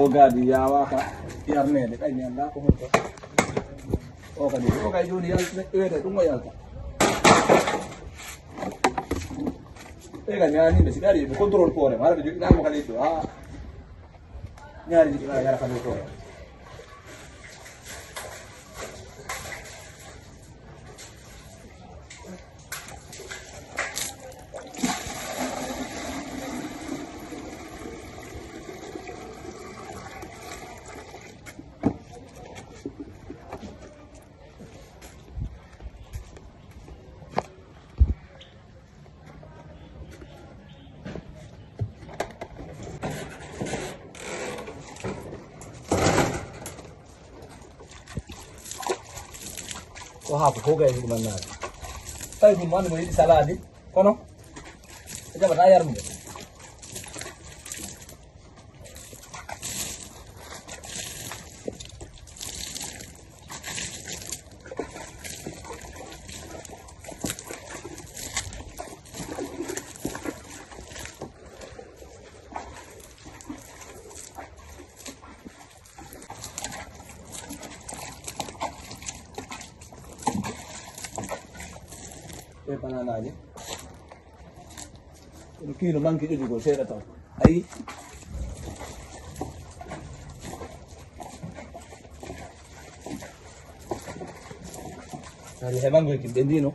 gadi ya waka yarnede kay mi anda ko honto o kadi o kay joni yalta wede dum mo yalta e ga nyani be sigari be control pore mara be jogi namo kali do ha nyari di gara kali ko ko hapo ko gay dum na tay dum man mo yidi saladi kono jaba da yar mo banana aja. Ini kilo mangki juga saya tahu. Ai. Hari hebat gue kirim bendino.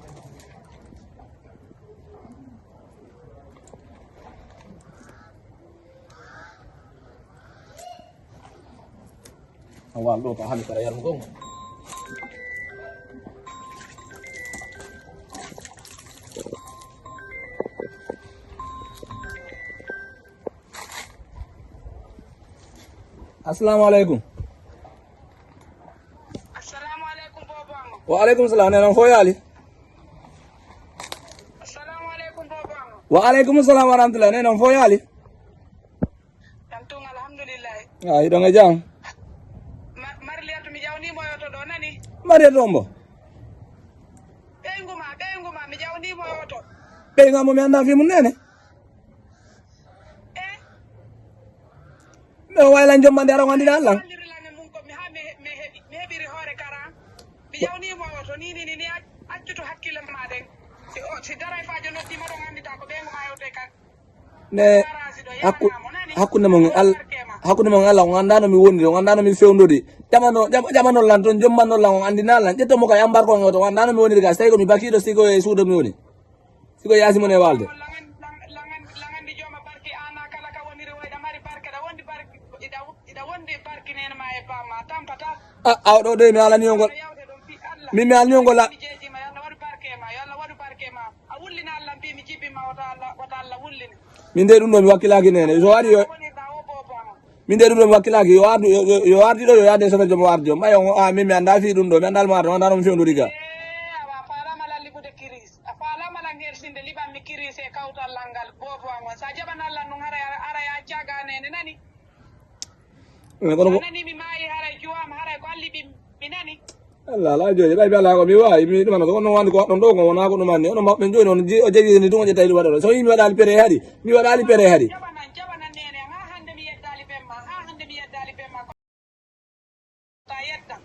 Awal lo paham cara yang gong. Assalamualaikum. Assalamualaikum Bobang. Waalaikumsalam. Nena foya ali. Assalamualaikum Bobang. Waalaikumsalam warahmatullahi. Nena foya ali. Tantung alhamdulillah. Ah, idonga jang. Marliatu mi jawni moyo to do nani. Maria dombo. Kaynguma mi jawni moyo to. Be ngamo mi anda fi mun nene. Me wayla jomma ndaro ngandi Allah. Mi jawni moyo to ni accuto hakkille ma den. Si daray faajo noddi ma do ngandita ko be nguma yote kan. Ne hakkunde mon Allah ngandano mi wondiri ngandano mi fewndodi jamano lan ton jommano lan andina lan jetto mo kay ambar ko ngoto ngandano mi wondiri gas tay ko mi bakido sigo e suudo mi woni sigo yasi mon e walde langan di joma barki ana kala ka woniri wayda mari barke da wondi barki ida wondi barki nena ma e pama tampata awdo de mi ala nyongol mi ala nyongol la yalla wadu barke ma a wullina Allah bi mi jibbi ma wata Allah wullina min de dum do mi wakkilaki nene so wadi yo min de dum do mi wakkilaki yo ardi do yo yade so jomo wardi yo mayo min mi anda fi dum do mi andal ma do andano mi fewndo diga awa fala mala libude kiris afala mala ngel sinde liban mi kiris e kawtal langal bobo am sa jabana Allah no ara ya ciaga nene nani nani mi mai hara juam hara ko alli bi nani Allah la joje bay bala ko mi wayi mi dum no wandi ko don do ko wona ko dum manni on ma ben joni on o jeji ni dum je taydu wado so mi wadali pere hadi mi wadali pere hadi jabana nene ha hande mi yeddali bemma ta yedda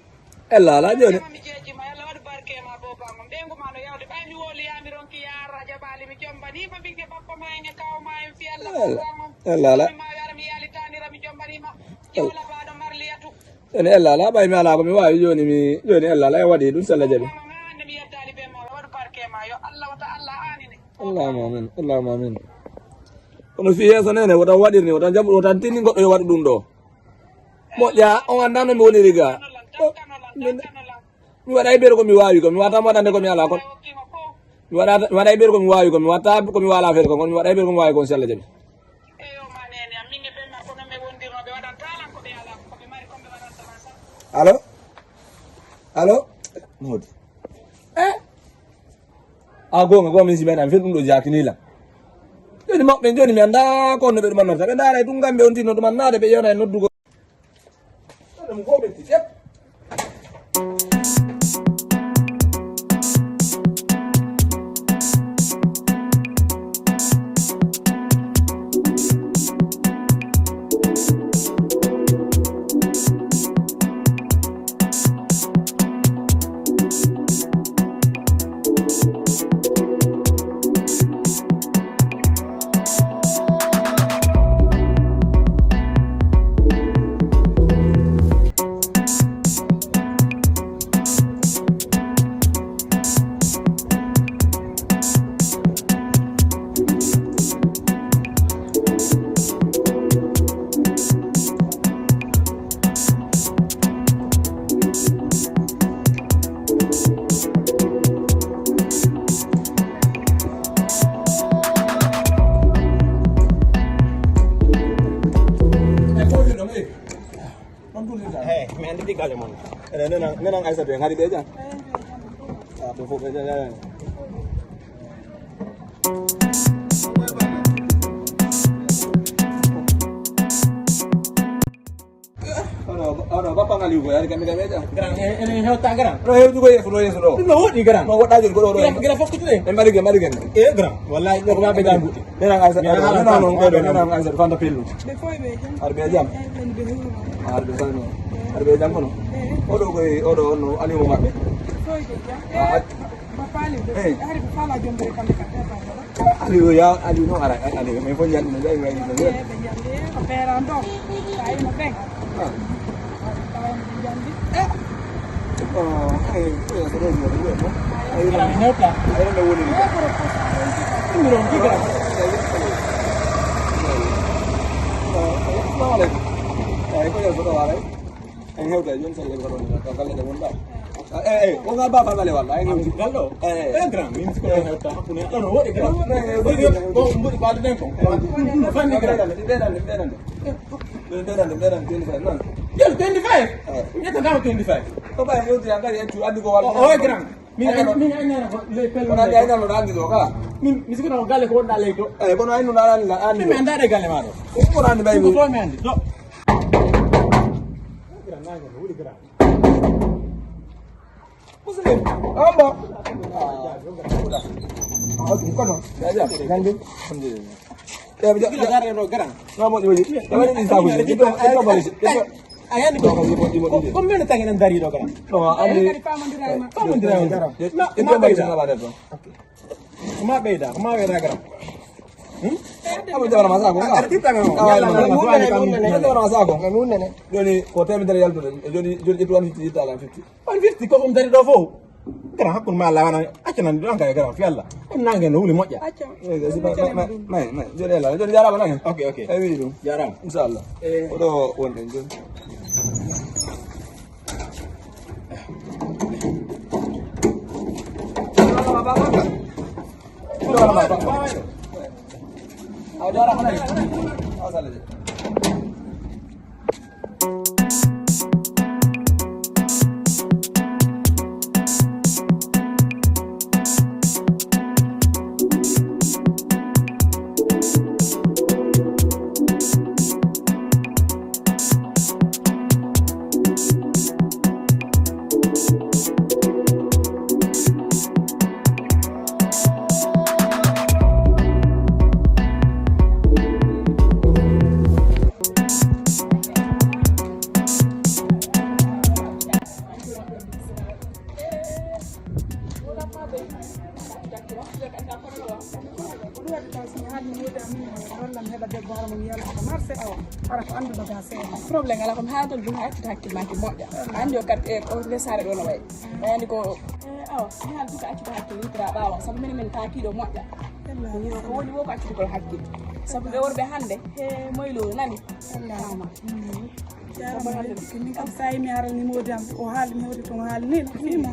Allah la joni mi jeji ma yalla wadu barke ma bobo am bengu ma no yawde bay mi woli yami ronki yara jabali mi jombani ma bigge bappa ma en kaw ma en fi Allah la ma yara mi yali tanira mi jombani ma jola bado marliyatu ene Allah la bay mi ala ko mi wayi joni Allah la wadi dum sala jabi Allahumma amin kono fi yeso nene wota wadirni wota jabu wota tinni goddo yo wadu dum do moƴƴa on andano mi woni riga mi waɗa e ɓeero ko mi wawi ko mi wata moɗande ko mi ala kon mi waɗa e ɓeero ko mi wawi ko mi watta ko mi wala feere kon mi waɗa e ɓeero ko mi wawi kon sella jabi allo modi gonga min simen am fe ɗum ɗo jakinila joni maɓɓe joni mi anda konno ɓe ɗumannorta ɓe daara e ɗum gamɓe on tinno ɗumannade ɓe yewna e noddugo ɗum ko ɓetti ƴep kale man nenang Aïssa be ngari be jam to fo be jam Ora bapak ngali ko yari kami jam gran ene hewta gran ro hew ko yeso do no wodi gran no wada jol ko do gran fokk tude mari gen gran wallahi ko ba be gambu nenang Aïssa non ko do nenang Aïssa fanda pillu ar be jam ar be jam kono odo no ali mo mabbe Aliou ya Aliou no ara Aliou mais fo ñal no day ngay no yeb ay ko do mo do ay gran hewta no woni ni ron ki gran Assalamualaikum. Ay ko yo do ara ay hewta yon sa le ko do ka kala de wonda o nga ba fa bale wala ay ngi gallo gran min ko hewta hakune no wodi gran ko mbudi ba den ko fanni gran Yes, 25. Yes, I'm 25. ko ba yo ti angari tu andi ko wala Oh, gran. Min ayna le pelo. ona dai na lo andi do ka Min siko gale ko dale to. ko no ay no na andi Min andare gale maro. ko andi bay Ko mi to mi andi. Do. Gran na ko wudi gran. muslim amba ko no ya ja gandi alhamdulillah ya bi Kila gare ro gran. no mo di ya ni sa bu di to bari Ayani ko ko men tangi nan dari do gran. no andi Famandira on gran. itu bari sa ba de to Kuma beda gran. Kamu jangan masak aku enggak? Kita nggak mau. Kita orang masak aku. Jadi kota yang dari Alto, jadi itu kan 50 juta lah 50. 150 ko um dari do fo. Gran hakun ma la wana acana ndan kay gran fi Allah. On nange no wuli moƴƴa. Jadi lah, jadi jarang lah. Okay. Ayo itu. Jarang. Insyaallah. Udah wonten jon. Ada orang mana? Oh, salah je. Problem ala ko haado dum hakkil hakkil maki moƴƴa andi o kat e o lesare ɗo no way andi ko awa mi haal duka accude hakkil yitira ɓawa saabu minen takiɗo moƴƴa ko woni wo ko accudugol hakkil saabu ɓe worɓe hannde he moylo nani ama min kam sa mi haral ni modi am o haali mi hewti ton haali ni fima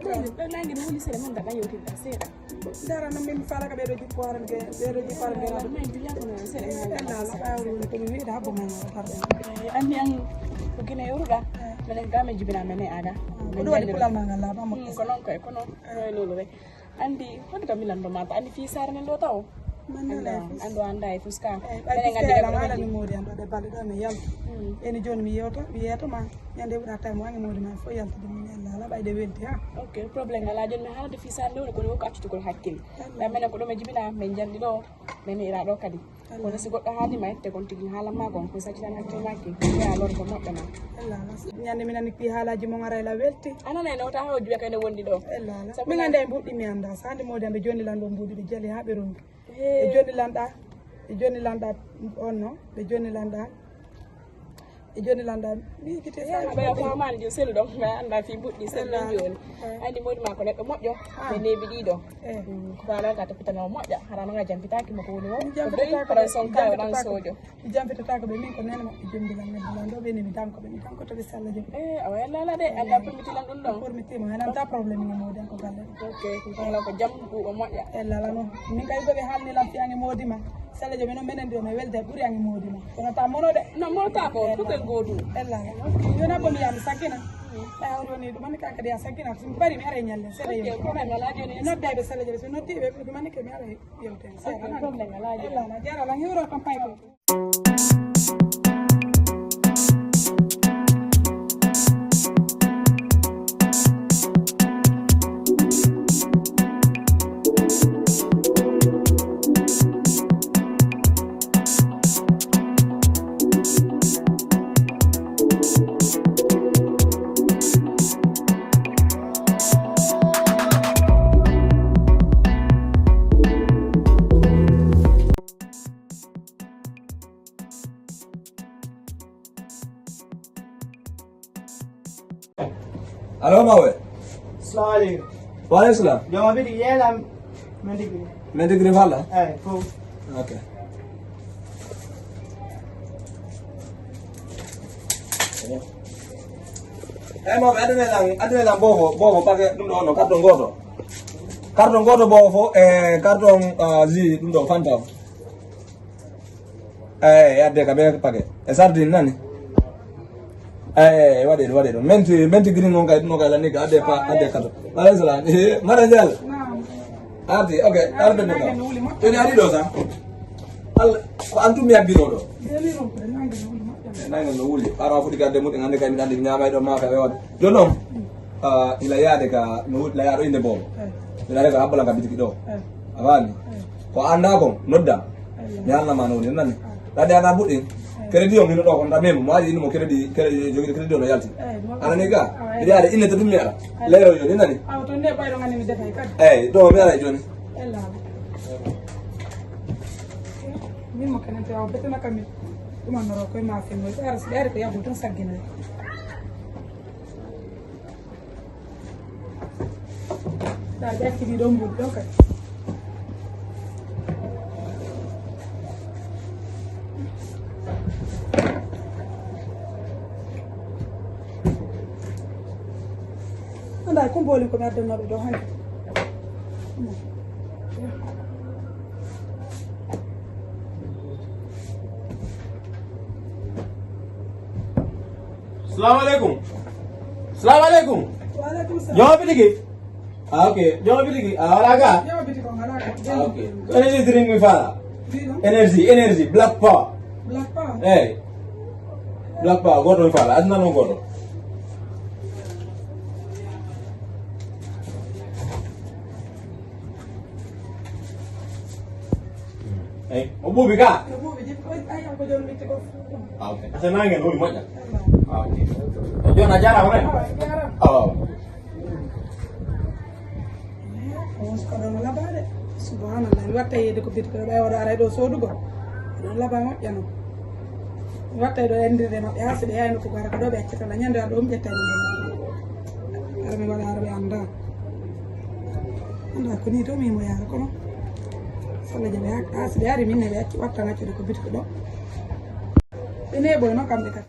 ɗo nangue no woni seeɗa min mbaɗa yewtidɗa seeɗa dara no min fala ka ɓeɗo jipporan ge ɓeɗo jipporan ge ɗum en juliyakono seeɗa la ɓawri woni komi wiide habbo man harɗe anndi an ko guine yewruɗa minen ga min jibina mene aada ko ɗum waɗi kulal ma ngal laaɓa makko ko noon koye kono noynolo rek anndi honde kam milan ɗo mata anndi fi sare nen ɗo taw andu anda e fuska minen gandi ɓe alani modi am ɗo balɗe ɗo mi yalta eni joni mi yeytoma ñande ɓuɗa tawi mo wangi modi ma fof yaltude min allah ala ɓayde welti ha ok probléme ala joni mi haalde fi sare nde woni kono wokko accutugol hakkille nda minen ko ɗo mi jibina min jandi ɗo min ira ɗo kadi kono si goɗɗo haalima ette kon tigui haalanma kon ko saccitan hakkille maki ya lor ko moƴƴa ma allah ala ñande mi nani pi haalaji mo gara ela welti anana no ta hawo juɓe kayne wondi ɗo allah ala min ande e mbuɗɗi mi anda so hande modi am ɓe joni lan ɗo mbuɗi ɓe jaali ha ɓe rongi ɓe joni lanɗa on no ɓe joni lanɗa e joni landa mi kite sa ɓe ko mani jo selu ɗon ɓe anda fi buɗɗi selu ɗon joni andi modi ma ko neɗɗo moƴƴo ɓe neeɓi ɗiɗo ko falaka to pitano moƴƴa haranaga jampitaki mako woni wo ko doyi para son kayo ɗan sojo mi jampitatako ɓe min ko nene maɓɓe jombilan meddilan ɗo ɓeni mi dankoɓe mi danko to ɓe sallah jom awa yallala de anda permitilan ɗum ɗon pormitima hananta probléme ni modi ko galle ok kala ko jam ɓuuɓo moƴƴa lala noon min kay ɓeɓe haalnilan fiyange modima sallah jom eno minen ɗo mi welde ɓuuri ange modima konata mono de non monota ko tukel gotum lala joni abbo mi yami sakkina awri woni ɗumani ka kadi a sakkina somi ɓari mi ara e ñalle seeɗa yo noddeɓe sallah jom so noddiɓe ɗumani ke mi ara yewten seeɗa jarala hewro campagne ko Alo mawe. Assalamualaikum. Waalaikumsalam. Jom abi di yelam mendigri. Mendigri falla? Ko. Okay. Mawe adene lang boho pake ɗum ɗo ono carton goto. Carton goto boho fo carton ji ɗum ɗo fanta. Yadde ka be pake. E sardine nani? Waɗe ɗum menti green on kay ɗum kay lani ka adde kato mala sala mara jal arti ok arde ne ka toni ari ɗo sa al ko antum yabbino ɗo nange no wuli ara fuɗi gadde muɗe ande kay min andi ñamay ɗo ma ka wewde joni noon ila yaade ka no wuli la yaɗo inde bomo ila yaade ka habbala ka bitiki ɗo a faami ko anda kon nodda mi halnama no wuli nani ɗaɗe ana buɗɗin crédit on mino ɗo kon tamemo mo aji inno mo crédit joguiɗo crédit o no yalti anani ga mbiɗa yaade innete ɗum mi ala leyro joni nani aw to nde ɓayɗo gandi mi defay kadi eyyi ɗo mi ala joni ellala min mo kanante aw betena kami ɗumannoro koye ma fenno ara so ɗeere ko yahu tan sagginoy sa ƴakkidi ɗo mbuɗi ɗo kadi anda ko mboli ko mi addanoɓe ɗo hande Assalamualaikum. Assalamualaikum. waleykum salam Jom abi digi. Okay. Jom abi digi. Alaga. yewa biti kon alaka Okay. Energy drink mi fala. mbiɗon Energy black power. black power Black power goto mi fala aduna non goto. O buubi ka? no ɓuuɓe jippi ay ko joni witti ko Okay. Asa nangen ɗum moƴƴa. Okay. Joni a jarama ren? jaram Oh. on ko ɗon labaɗe subhanallah mi watta yeyde ko biti ko ɓay oɗo ara ɗo sodugo ɗon laba moƴƴa noon mi watta ɗo endirde maɓɓe ha so ɓe yayno ko gara ko ɗo ɓe accatala ñande a ɗo mi ƴettani ɗum ara mi waɗa ara ɓe anda anda ko ni to mimo yaha kono sallah jaɓe ha so ɓe ari minne ɓe acci watta accude ko biti ko ɗo ɓe neɓoy noon kamɓe kadi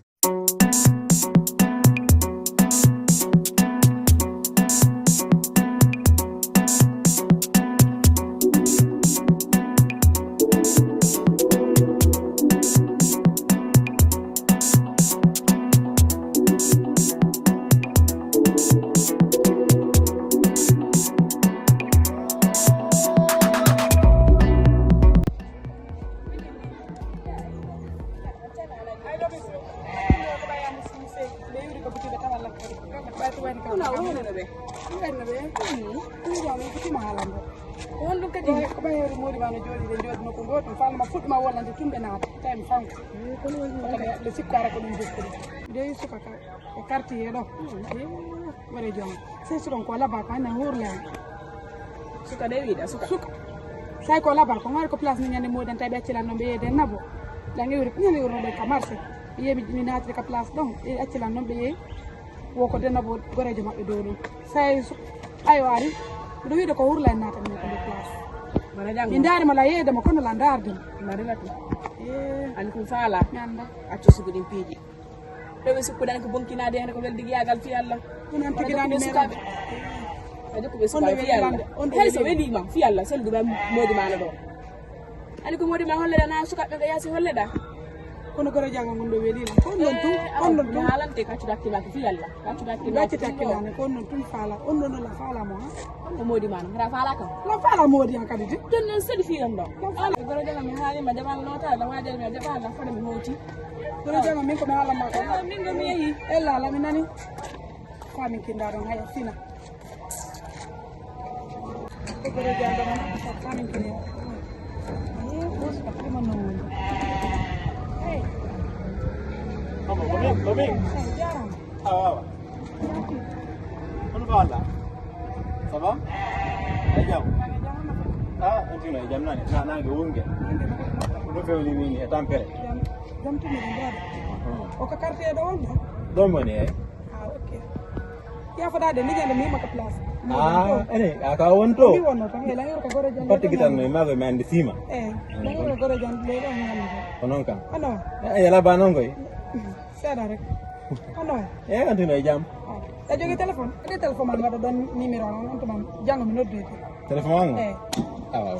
won ɗum kadi ko ɓayori modi ma no jooɗi ɓe jooɗino ko gotum falma fuɗɗuma wollande tumɓe naata tawmi fanko ɓe sikkara ko ɗum jokkude ndewi suka ka e quartier ɗo waɗe jooma sey suɗon ko laba ko hande hurlema suka de wiɗa suka say ko laba ko ngari ko place ni ñande modanta ɓe accilan ɗo ɓe yeyde nabo ɗan iwri ñande iwrnoɗo ka marché mi naatiri ka place ɗon e accilan noon ɓe yeeyi woko denabo gorejo maɓɓe dow ɗum say ayo ari mbiɗo wiide ko hurla en naatan mi ko nder place mi daarima la yeydema kono la dardema mbaɗilatu ani kum faala mi anda accu sugu ɗin piiji ɗoɓe sukkuɗani ko bonkinade hende ko weldigiyagal fi Allah onon tigidande sukaɓe ade ko ɓe sukaɓe fi Allah hay so welima fi Allah selduɓe modi mana ɗo ani ko modi ma holleɗa na sukaɓe ko yaasi holleɗa kono gore jango gon ɗo welila on ɗon tun on ɗon tun haalante kaccuɗo hakkilaki fi Allah gaccete hakkilane ko on ɗon tun faala on ɗon la faalamo ha on ko modi mana hata faala kam la faala modi han kadi de ton non sedi fi ɗon ɗo gore jango mi haalima jaɓal lotade ɗam hajal mi jaɓala fode mi hoti gore jango min komi haalama ko min go mi yeehi ella mi nani famin kindaɗon haya fina ko gore jango famin kindaɗon Doming. Ah. Ano ba ala? Saba? Ayam. Antino jam nani na wonge. No fewni ni e tampere. Jam tumi ndade. O ka carte do on. Do mo ne? Okay. Ya fada de ni jande mi maka place. Ene aka wonto. Mi wonno tan e la yor ka gore jande. Patti gitan no mago me andi sima. La yor gore jande le do ngam. Onon kam. Ano. Yala ba non goy. Seda rek. Ano. Antino jam. Da jogi téléphone. Ada téléphone man ngado don numéro on to man jango mi nodde. Téléphone. Waaw.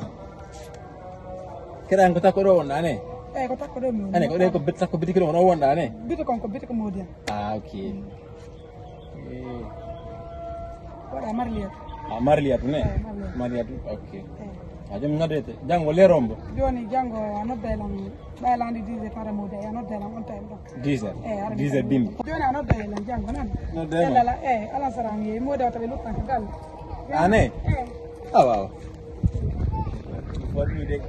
Kira ko takko do wonda ne? Ko takko do mi. Ane ko de ko bit takko biti ko wonda ne? Biti kon ko biti ko modi. Okay. Wala marliat. Marliat ne? Marliat. Okay. Ajam ngadete jango lerombo. Joni jango anoddelan baylandi 10 para mode anoddelan on time do. 10 bimbi. Joni anoddelan jango nan. Noddema. Ala sarang yi mode wata be luttan ko gal. Ane? Waaw. Wat mi dek.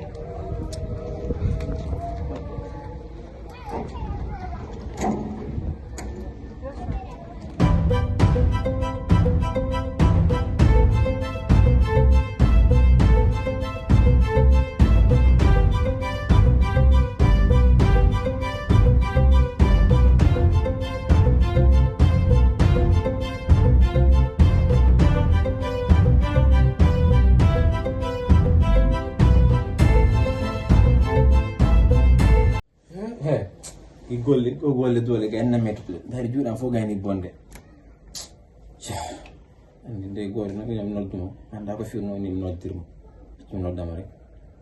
Golle dole ga enna metude dari juuɗam fof gayni bonde andi nde goore no yam noddumo anda ko firno ni noddirmo ɗum noddama rek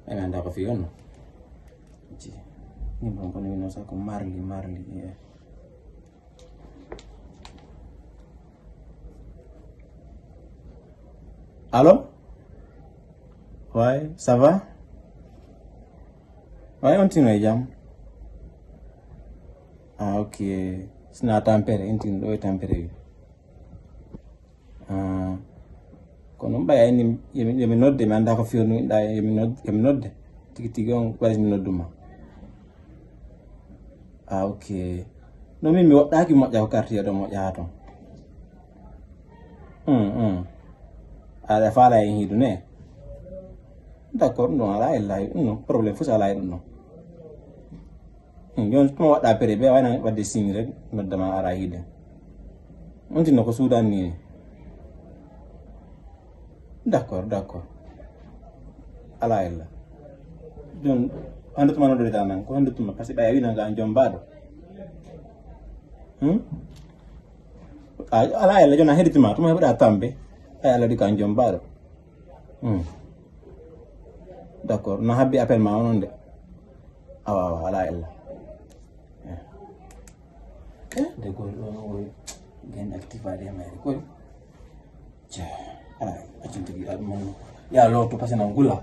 ami anda ko fi onno min ɗon kono wino sa ko marli allo ouais ça va ouais on tino e jam. Ok. Sina tampere, intin do tampere. Kono mbaya ni yemi nodde mi anda ko fiorno inda yemi nodde. Tigi on wasi mi nodduma. Ok. No mi waddaki moƴƴa ko carte do moƴƴa ha ton. Ada fala en hidu ne. D'accord, non ala ella, non problème fu sala en non. Jon tuma waɗa pere ɓe wayna wadde signe rek noddama ara hiide on tinno ko suudan ni d'accord ala ella jon andutuma noddorita nan ko andutuma par ce que ɓaya winanga an joom mbaɗo ala ella jon a heɗitima tuma heɓaɗa tambe ay allah waɗi ko an joom mbaɗo d'accord no habbi appel ma onon de awa ala ella de goy ɗo gen activade mere koy ala acin tigi ɗaɗum man ya lotto par ce que nan gula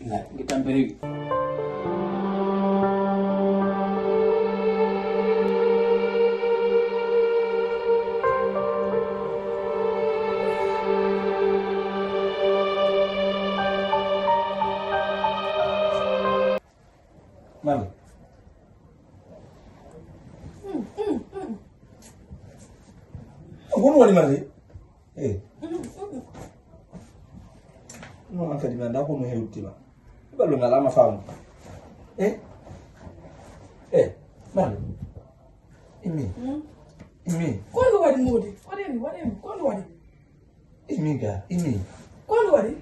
la gitampere Mami. Gon wali mari. Non an kadi da ko no hewti ba. Belum lama faham. Mali. Imi. Kono wadi modi. Wadeni. Kono wadi. Imi ga. Imi. Kono wadi.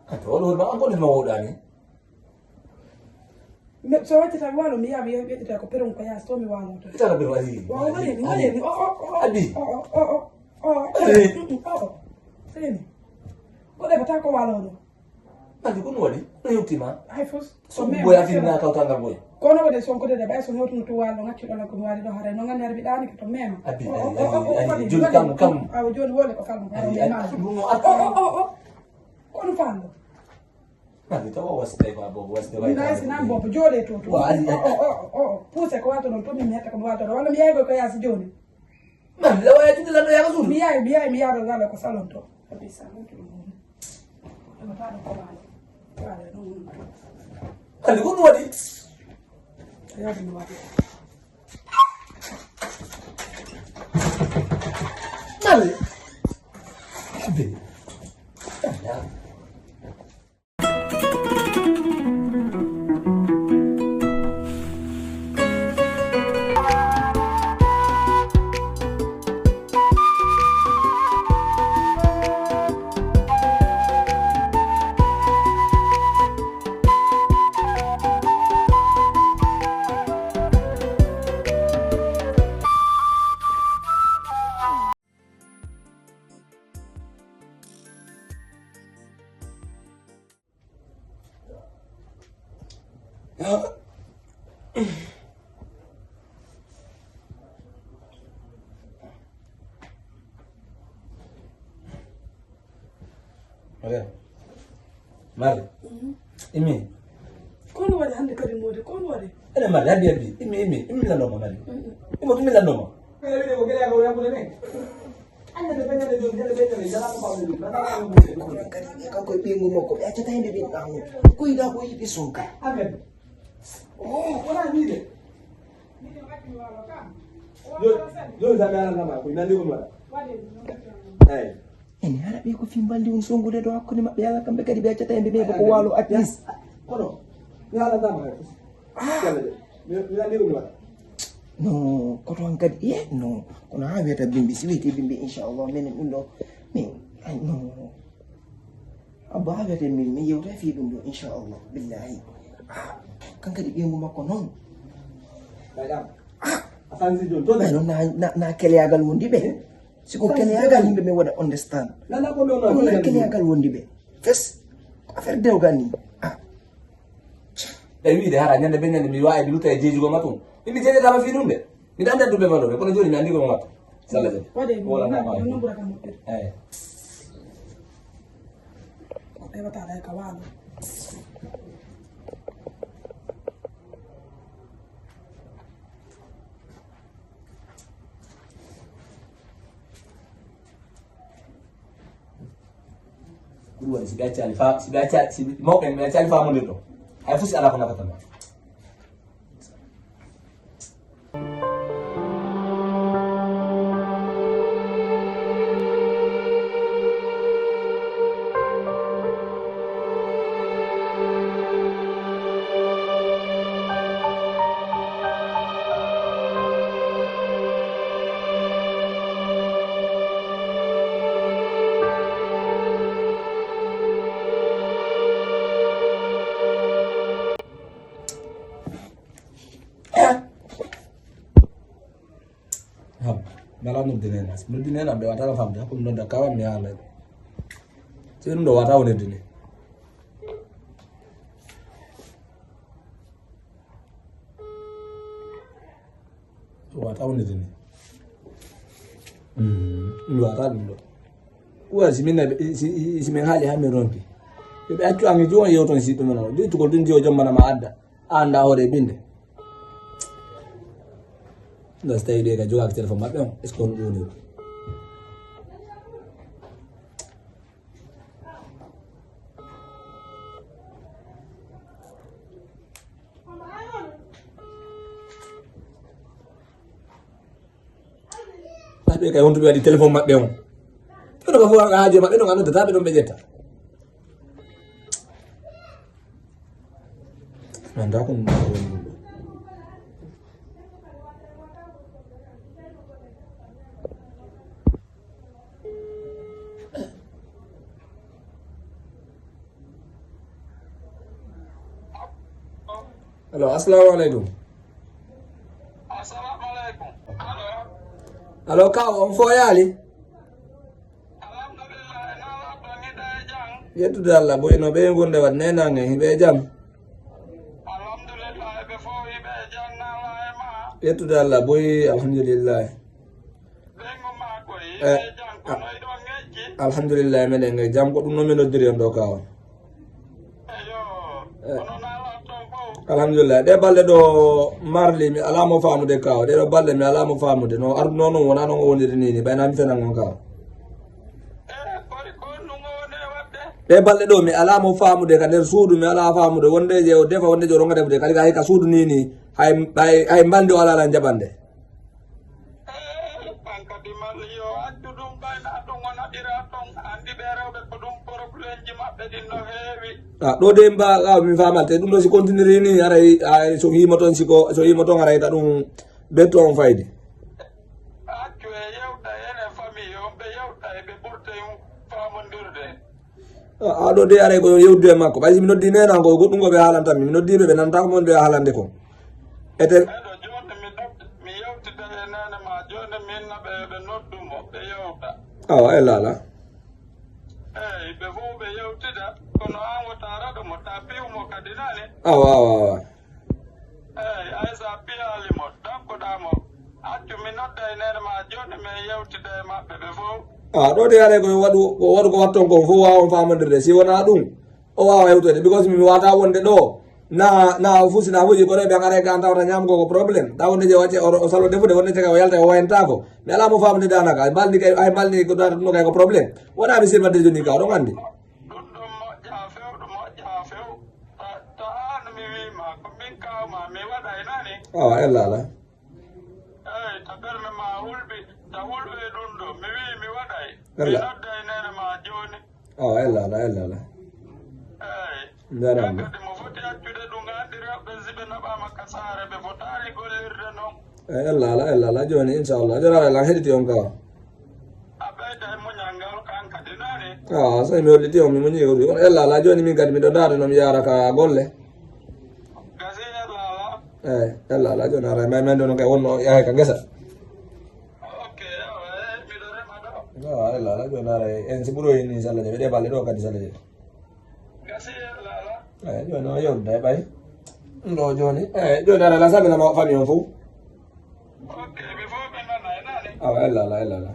Kato lo ba ko ni mo dani. Me so wati ta walo mi ya mi yeti ta ko pero ko ya sto mi walo to. Kita lebih lagi. Wadeni. Abi. Seni. Ko de bata ko walo do. Mali ko wadi. No yutima. Hay fos. So boy afi na ka tanga boy. Kono wadi so ko de ba so notu to walo ngati do ko wali do hare no ngani arbi dani ko to mema. Abi. Jul kam. Aw joni wole ko falmo ko mema. Kono fando. Mali tawa wasde ko abo wasde Ni nasi na bobo jode to. Puse ko wato no to mi meta ko wato wala mi yego ko ya si joni. Mali lawa ya tindala ndo ya kazuri. Mi yaro ngalo ko salon to. Kabisa mtu muone. Mali ko wadi. Ayadi ni wadi. Mali. Abi. Mali. Imi. Kono wadi hande kadi modi kono wadi. Ene mali abi. Imi la noma mali. Imo tumi la noma. Kaya video ko gele ko ya ko ne. Anda de penya de jole de jala ko pawle. Kan koy pingu moko be acata hende bin tamu koy da koy bi sonka Amen. Oh, wala ni de. Yo zamana na ma ko nandi ko mala. Eh. en hara be ko fimbandi on songude do hakkunde mabbe yalla kambe kadi be acata hende be ko walo at least Kono. Ni hala zama. Kala de. Mi nandi ko mala. no ko ton kadi no kono ha weta bimbi si weti bimbi inshallah men dum do min no abba ha weta min mi yewta fi dum do inshallah billahi kan kadi be mo makko non Bayam. Asan si John to be non na keleyagal wondi be siko keleyagal yimbe me wada understand Nana ko no ko na keleyagal wondi be fes affaire dewgal ni wi de hara nyande be nyande mi wa e luta e jeji go matum. Imi jeje tama fi dum de. Mi danda dum be mando be kono joni mi andi ko mat. Sallaje. Wala na ma. No bura kam modi. Ko be bata dai ka walo. Kuruwa sigacha alifa sigacha mo ken me alifa mo ndito. Ay fusi ala ko nakatama. Mala no dine nas. No dine na be wata fam da ko no da kawa mi ala. Se ndo wata wona dine. Wata wona dine. Ndo wata ndo. Uwa simina simen hali ha mi rompi. Be accu angi jo yo ton situ no. Di to ko dun jo jomma na ma adda. Anda hore binde. Nggak stay dia kan juga ke telepon mak dong, eskon dulu. Tapi kayak untuk di telepon mak dong. Itu udah bawa aja mak dong anu tetapi dong bejeta. Nanda ko Hello, assalamualaikum. Assalamualaikum. Halo. Hello, kau on fo yali? Alhamdulillah, nala bangi daya jang. Yetu dalla boy no be gonde wat nena nge be jam. Alhamdulillah, before we be jang nala ema. Yetu dalla boy alhamdulillah. Bengo ma ko yi Eh, be jang ko noy do ngeji. Alhamdulillah menen nge jam ko dum no meno diri on do kaw. Ayo. Ono nala ton ko. Alhamdulillah de balle do marli mi alamo famude kaw de do balle mi alamo famude no ar nono wona no woniri ni bayna mi fena ngon kaw. Ko nungo ne wadde. De balle do mi alamo famude ka der suudu mi ala famude wonde je o defa wonde jo ronga defde kali hay ka suudu ni hay mbande wala la jabande. Pankati malio addu dum bayna dum wona dira ton andi be rewbe ko dum problem ji mabbe dinno heewi. Do de mba kaw mi famalte dum do si continuer ni ara so yimo ton siko so yimo ton ara ita dum beto on faydi. Accu e yewta ene famille yombe yewta e be burte famondirde. Do de ara ko yewde makko baysi mi noddi nena ko goddum go be halanta mi noddi be nanta ko mon be halande ko. Etel Edo jonde mi yewtida e nene ma jonde min naɓe ɓe noddumo ɓe yewta. awa elala. Eyi ɓe fof ɓe yewtida kono an wotara ɗo mo ta piwmo kadi nane. Awa. Eyi ay sa piyalimo ɗakkoɗamo accu mi nodda e nene ma jonde min yewtida e maɓɓe ɓe fof. Do de ara ko wadu ko watton ko fu wawa famondirde si wona dum o wawa hewtode because mi wata wonde do na fusina fuji ko rebe ngare kan tawta nyam ko problem da wonde je wacce o salo defude wonde tega o yalta o wayenta ko mi ala mo famde danaka baldi kay ay baldi ko dar no kay ko problem wona mi sirma de joni ka do ngandi Ɗum moƴƴa few ta an mi wima ko min kawma mi waɗa e nane. awa elala. Eyi ta ɓerme ma hulɓi ta hulɓe ɗum ɗo mi wi mi waɗay mi Allah. nodda e nene ma joni. awa elala. Eyi Jarama. kadi mo foti accude ɗum andi rewɓe siɓe naɓama ka saare ɓe fotani gollirde noon. elala joni inchallah jarara la hediti on ka. A ɓeyda e muñal ngal kan kadi nane. Sai mi holliti on mi munyi ko on elala joni min kadi mi do dado no mi yara ka golle. Gasi e lala. Elala joni ara may men do no kay wonno yahay ka gesa. Ok miɗo rema ɗo. Elala joni ara en si buro ni inshallah be de balle do kadi salade. Gasi e lala. Joni o yewde bay. Ndo joni joni ara la sabina ma fami on fu. Ok ɓe fof ɓe nana e nane. Awa elala.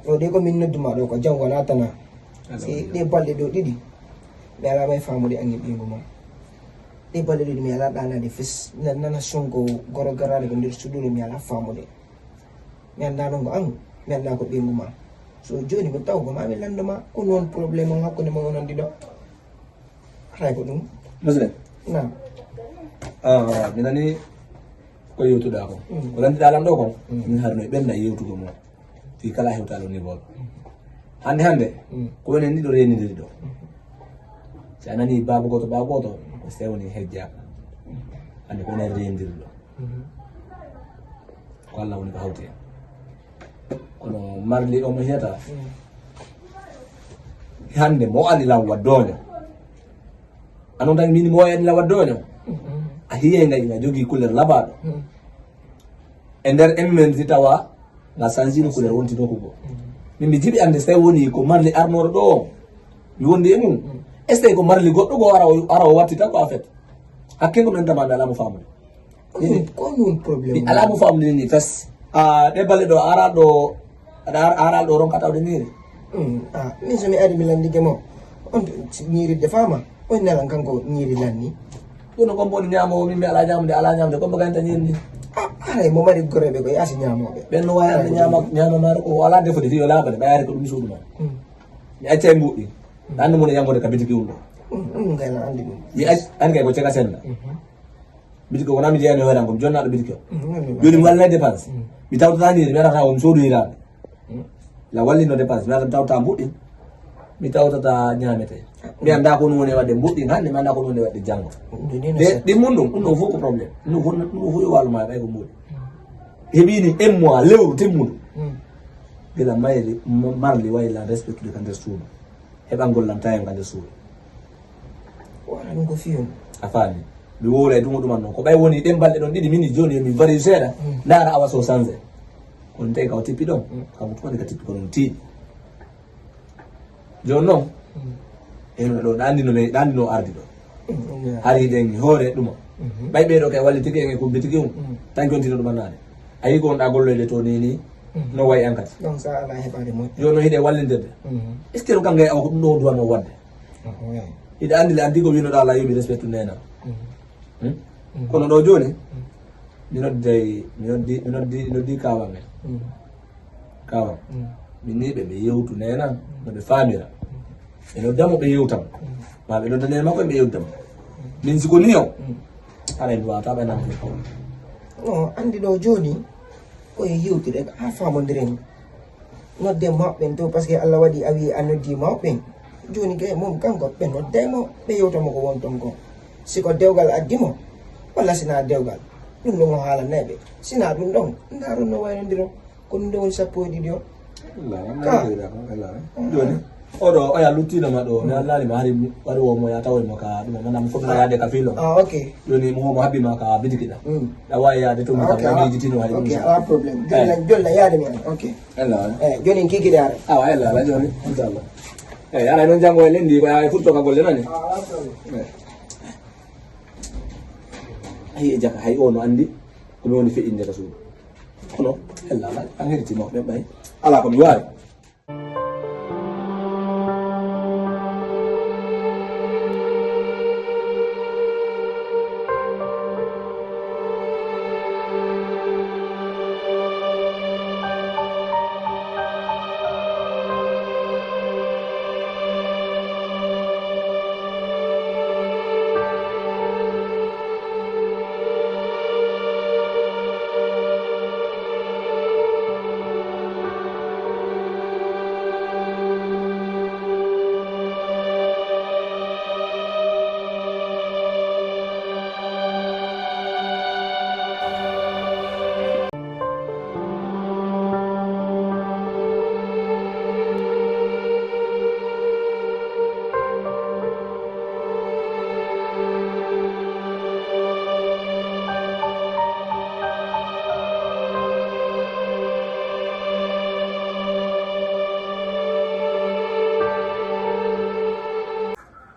ɗo de ko min nodduma ɗo ko jam wona tana si ɗe balɗe ɗo ɗiɗi mi ala may famude ange ɓiygu ma ɗe balɗe ɗiɗi mi ala ɗanade fes nana sonko goro garade ko nder suɗuɗo mi ala famude mi andano ngo an mi anda ko ɓiygu ma so joni ko taw ko mami landoma ko noon probléme on hakkude ma wonandi ɗo hay ko ɗum Muslim. nam Minani ko yewtuda ko. Ko landiɗa lam ɗo ko min harno e ɓenda yewtugo mo fi kala hewtalo niveau hande ko woni ni do renidiri ɗo si a nani baba goto ko sewni hejjaka hande ko woni renidiri ɗo ko Allah woni ko hawti en kono marli o mo hiyata hande mo andi law waddoño anon tan min mo andi law waddoño a hiye nga jogi couleur labaɗo e nder emmen si tawa nga sanjino couleur wonti ɗo ko go min mi jiɗi ande so tawi woni ko marli arnoɗo ɗo o mi wondi e mum est ce que ko marli goɗɗo go ara o wattita ko a fait hakkego men tama mi alamo famude ko ɗum probléme mi alamo famude ni fes ɗe balle ɗo aral ɗo ronka tawde niri min somi ari mi landike mo on ñiiri defama on nalan kanko ñiiri lanni kono ko mboni ñamo min mi ala ñamde ko baganta ñindi Ay mo mari gorebe ko yasi ñamoɓe. ɓen no wayande ñama maro ko ala defode fi o labade ɓayade ko ɗum suudu ma mi acca e mbuɗɗi andi mune yangode ka bitiki ɗum ɗo Ngala andi ɗum. mi andi kay ko ceka senna bitiki ko wona mi jeyani hoyran kom jonnaɗo bitiki o joni mi wallina dépense mi tawtatani mi arata o mi soodu hirade la wallino dépense mi arata mi tawta mbuɗɗi mi tawtata ñamete mi anda ko ɗum woni wadde mbuɗɗi hande mi anda ko ɗum woni wadde janggo ɗin mum ɗum ɗum fof ko probléme ɗum fof yo wallu ma ɓay ko mbuɗi heɓini 1 mois lewru timmuɗo gila mayri marli wayla respectude ka nder suudu heɓa gollam tawen ka nder suudu Wala ɗum ko fiyum. a faami mi wowla e ɗum ɗuman noon ko ɓay woni ɗen balɗe ɗon ɗiɗi mini joni yomi vari seeɗa ndaara awa so changé kono tawi kaw tippi ɗon kanko tumani ka tippi ko noon tiiɗi joni noon eno ɗo ɗandino ardi ɗo hari ɗen hoore ɗuma ɓay ɓeɗo kay walli tigi en e kubbi tigi tan continue ɗumannade a yi ko wonɗa golloyde to ni no wayi an kadi Donc ça ala heɓade moƴƴo. joni noon hiɗe wallidirde est ce que no kangay awa ko ɗum ɗo duwanno wadde hiɗe andi le andi ko winoɗa ala yomi respectu nena kono ɗo joni mi noddi kawam en kawam min ni ɓe yewtu nena noɓe famira ɓe noddamo ɓe yewtam ma ɓe nodda nena makko ɓe yewtama min siko ni o aɗa mi wawata ɓaynamde kawam Non andi ɗo joni koye yewtude ha famodiren nodde mawɓen to par ce que Allah waɗi a wi a noddi mawɓen joni kay mom kanko ɓe noddaymo ɓe yewtamo ko won ton ko siko dewgal addimo walla sina dewgal ɗum ɗon o haalanayɓe sina ɗum ɗon ndaron no waynodiro ko ɗum ɗo woni sappo e ɗiɗi o joni oɗo oya luttinoma ɗo mi allalima hari waɗi womo ya tawoymo ka ɗuma manam fotno yaade ka filo ok joni mo homo habbima ka bitikiɗa ɗa wawi yaade to mi kam jitino hay ok ala probléme jonna yaade mi an ok joni en kikiɗe are awa ella ala joni inchallah eyi ara noon janggo e lendi ko yaha e furto ka golle nani ayi e jaka hay o no andi komi woni feƴinde ka suudu kono ella ala an heɗitima ɓen ɓay ala komi wawi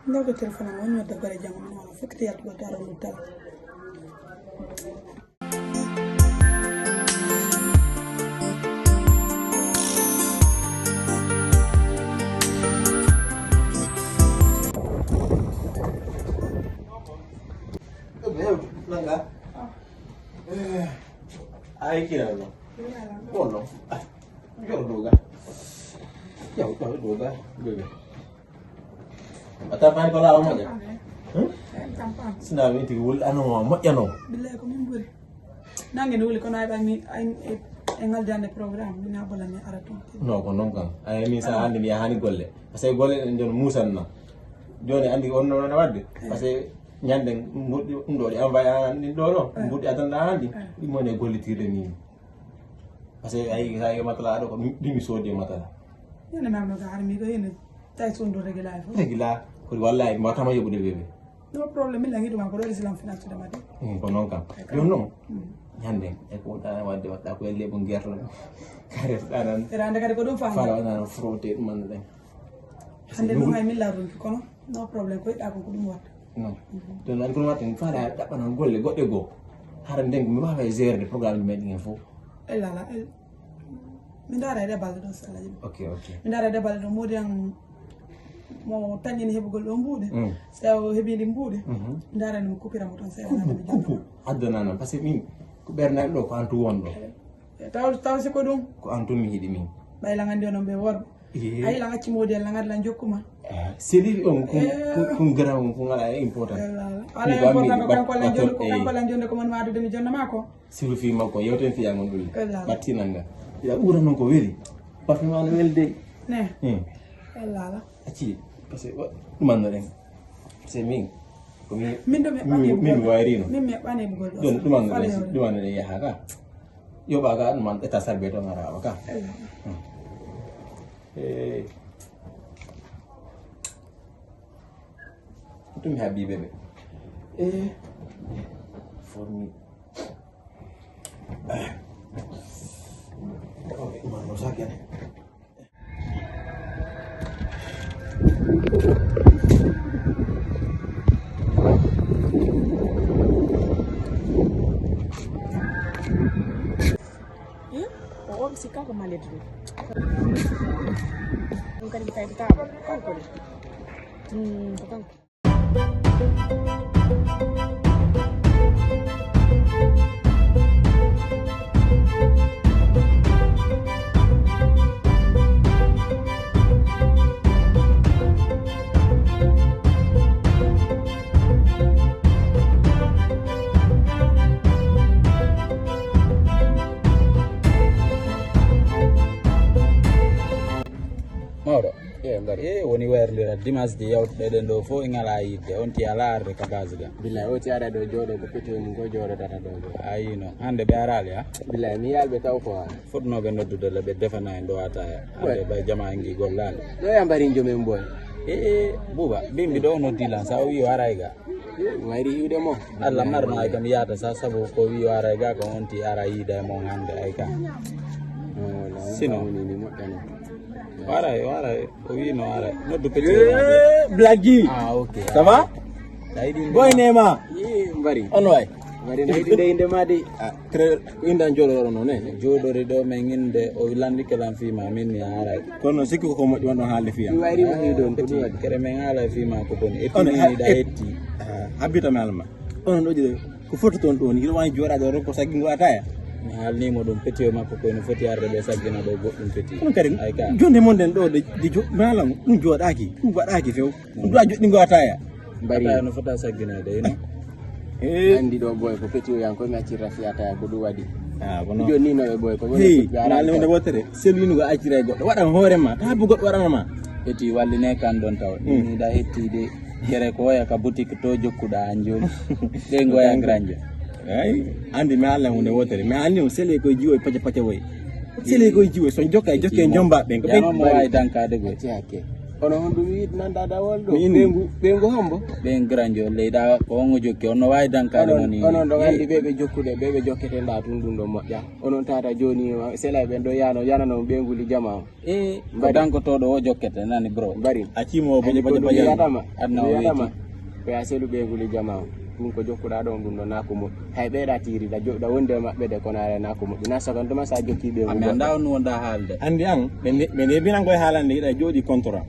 ndawde téléphone am woni nodda gore janggo min wona fekkati yaltugo daro ɗum tala Ay kira no. Bono. Yo doga. Yo doga. Bebe. Ata pan ko la mo ja. Sina mi ti wul ano mo ya no. billahi ko min ɓuuri nangue ne wuli kono ay ɓami e ngaldande programme mina bolani ara toon No ko non kan. Ay mi sa andi mi hani golle. Parce que golle en jon musan na. Joni andi on non wadde. Parce que ñande mbuɗɗi ɗum ɗo ɗi envoyé an ɗo ɗo mbuɗɗi atanda handi ɗum woni e gollitirde ni par ce que ayi sa yi matala ɗo ko ɗumi soodi e matala yene mamno ga har mi ko yene tay sondu régula fo regila ko wallahi mbatama yoɓude ɓeɓe no probléme min langi ɗuma ko ɗo l'islam finance de mate ko noon kam joni noon ñande e ko ɗa wadde waɗɗa ko elle ɓo guerto kare ɗanan erande kadi ko ɗum fara faama waɗano frotté ɗumanno ɗen hande ɗum hay min larunki kono no probléme ko yiɗɗa ko ko ɗum watta non don an kono watten faala ɗaɓɓanan golle goɗɗe goo hara nden ko mi wawa e gérde programme ji meɗen hen fof elala min daara e ɗebalde ɗo so allah jaɓi ok min daara e ɗebalde ɗo modi an mo tañini heɓugol ɗo mbuuɗe so heɓidi mbuuɗe darani mo coupiramo tan sewanadami coupe addana noon par ce que min ko ɓernani ɗo ko antu wonɗo taw siko ɗum ko antu mi hiiɗi min ɓayla gandi onon ɓe worɓe a yiila acci moodi allah gadi lan jokkuma seli on kum graw ko ngala important ala important ko kanko lan jonde ko mon wadude mi jonna ma ko siru fi makko yewten fiya ngon ɗum battinanga ya ɓuura noon ko weeli parfum an welde ne ala acci par ce que ɗumannoɗen c'est min komi min ɗo min wayrino min mi heɓɓani heɓugol ɗo joni ɗumannoɗen yaha ka yoɓa ka ɗuman état sarbe to ngarawa ka ɗum habiɓe ɓe formi ɗumanno sakene o sikka ko malede ɗum ɗum kadi kayde taaba kanko de ko kanko mawɗo woni werlira dimanche ji yawtuɗeɗen ɗo fof e ngala yidde on tiya laarde ka base ga billahi o ti aɗa ɗo jooɗo ko peti mum ko jooɗotata ɗo ayino hande ɓe arali ha billahi mi yalɓe taw ko fotnoɓe noddudele ɓe defana en ɗo ataya hande ɓay jama en gi gollade ɗo yambari jomen boy Buuba bimbi ɗo noddilan sa o wi o aray ga mayri hiwde mo Allah marno ay kam yahata sa saabu ko wi o aray ga ko on ti ara yiida e mon hande ay ka sino ni moƴƴani waray o wi no aray noddu petit Blaggy. ok Ça va? Boy Nema. mbari On way. mbari nayiɗide inde ma de Cré indan joɗoro non e. joɗori ɗo men inde o landike lan fima min mi aray Kono sikki ko moƴƴi wonno haalde fiya. mi wayrima hiwdon ko ɗum waɗi kere men haala fima ko boni e On piniɗa hetti habita mi alma. On ɗo jide ko foti toon ɗon yiɗo wani joɗade ɗo ko saggi ngo ataya. mi haalnimo ɗum petit o makko koyno foti arde ɓe saggina ɗo goɗɗum petit Ɗum kadi ay ka jonde mon den ɗo de malam ɗum joɗaki ɗum waɗaki few ɗum ɗo joɗɗi ngo ataya. mbari ata no fota sagginade ino andi ɗo boy ko peti o yan komi accirta fiyata ko ɗum waɗi Kono joni ni noɓe boy ko hey malam wonde wotere sellunugo accira goɗɗo waɗan hoorema ta bu goɗɗo waɗanama. hetti walline kan ɗon taw ɗiɗa hettide kere ko woya ka boutique to jokkuɗa an joni ɗe goya granje Ay andi mi Allah hunde wotere mi andi on sele koye jiwo e pacce woy sele koye jiwo son jokke jombaɓe ko jama mo wawi dankade goy ci hakke kono hon ɗum yiɗ nanda dawol ɗo Mi indi. ɓengu hombo ɓen granjo leyɗa ko ongo jokki on no wawi dankade woni onon ɗo andi ɓeɓe jokkude ɓeɓe jokketeɗa tun ɗum ɗo moƴƴa onon tata joni sela ɓen ɗo yanano ɓenguli jama o ko dankotoɗo o jokkete nani bro mbari accimo andi ko ɗum yiyatama Adna o yiyatama koya selu ɓenguli jama o ɗum ko jokkuɗa ɗon ɗum ɗo nako moƴƴi hay ɓeyɗa tirida joɗɗa wonde maɓɓe de kono are nako moƴƴi na sagantuma sa jokki ɓengu ami anda on wonɗa haalde andi an ɓe nebinan koye haalande yiɗa jooɗi contrat